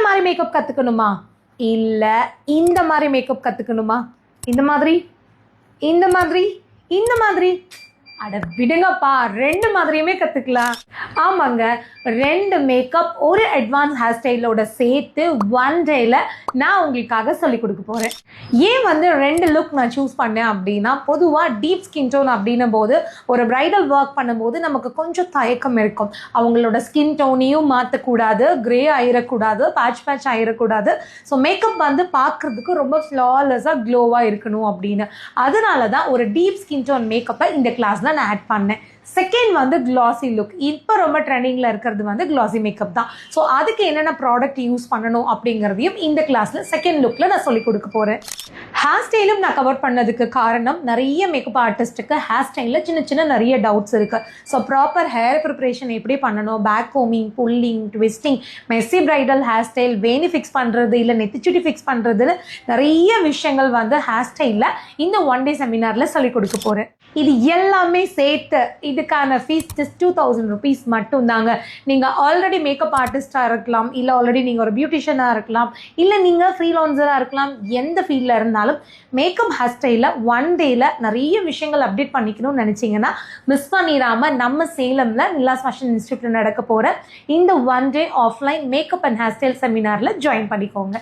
மாதிரி மேக்கப் கற்றுக்கணுமா, இல்லை இந்த மாதிரி மேக்கப் கற்றுக்கணுமா, இந்த மாதிரி இந்த மாதிரி இந்த மாதிரி, அட விடுங்கப்பா, ரெண்டு மாதிரியுமே கற்றுக்கலாம். ஆமாங்க, ரெண்டு மேக்கப் ஒரு அட்வான்ஸ் ஹேர் ஸ்டைலோட சேர்த்து ஒன் டேயில் நான் உங்களுக்காக சொல்லிக் கொடுக்க போகிறேன். ஏன் வந்து ரெண்டு லுக் நான் சூஸ் பண்ணேன் அப்படின்னா, பொதுவாக டீப் ஸ்கின் டோன் அப்படின்னும் போது ஒரு ப்ரைடல் ஒர்க் பண்ணும்போது நமக்கு கொஞ்சம் தயக்கம் இருக்கும். அவங்களோட ஸ்கின் டோனையும் மாற்றக்கூடாது, கிரே ஆயிடக்கூடாது, பேட்ச் ஆயிடக்கூடாது. ஸோ மேக்கப் வந்து பார்க்குறதுக்கு ரொம்ப ஃப்ளாலெஸ்ஸாக க்ளோவாக இருக்கணும் அப்படின்னு. அதனால தான் ஒரு டீப் ஸ்கின் டோன் மேக்கப்பை இந்த கிளாஸில் நான் ஆட் பண்ணேன். செகண்ட் வந்து கிளாசி லுக். இப்போ ரொம்ப ட்ரெண்டிங்கில் இருக்கிறது வந்து கிளாசி மேக்கப் தான். ஸோ அதுக்கு என்னென்ன ப்ராடக்ட் யூஸ் பண்ணணும் அப்படிங்கிறதையும் இந்த கிளாஸில் செகண்ட் லுக்கில் நான் சொல்லிக் கொடுக்க போகிறேன். ஹேர் ஸ்டைலும் நான் கவர் பண்ணதுக்கு காரணம், நிறைய மேக்கப் ஆர்டிஸ்ட்டுக்கு ஹேர் ஸ்டைலில் சின்ன சின்ன நிறைய டவுட்ஸ் இருக்குது. ஸோ ப்ராப்பர் ஹேர் ப்ரிப்பரேஷன் எப்படி பண்ணணும், பேக் கோமிங், pulling, twisting, messy bridal hair style, வேணி ஃபிக்ஸ் பண்ணுறது இல்லை நெத்திச்சுட்டி ஃபிக்ஸ் பண்ணுறதுன்னு நிறைய விஷயங்கள் வந்து ஹேர் ஸ்டைலில் இந்த ஒன் டே செமினாரில் சொல்லிக் கொடுக்க போகிறேன். இது எல்லாமே சேர்த்து இதுக்கான ஃபீஸ் ஜஸ்ட் 2000 rupees மட்டும்தாங்க. நீங்கள் ஆல்ரெடி மேக்கப் ஆர்டிஸ்டாக இருக்கலாம், இல்லை ஆல்ரெடி நீங்கள் ஒரு பியூட்டிஷியனாக இருக்கலாம், இல்லை நீங்கள் ஃப்ரீலான்சராக இருக்கலாம். எந்த ஃபீல்டில் இருந்தாலும் மேக்கப் ஹேர் ஸ்டைலில் ஒன் டேயில் நிறைய விஷயங்கள் அப்டேட் பண்ணிக்கணும்னு நினச்சிங்கன்னா மிஸ் பண்ணிடாமல் நம்ம சேலமில் நிலாஸ் ஃபேஷன் இன்ஸ்டியூட்டில் நடக்க போகிற இந்த one day offline makeup and hair style செமினாரில் ஜாயின் பண்ணிக்கோங்க.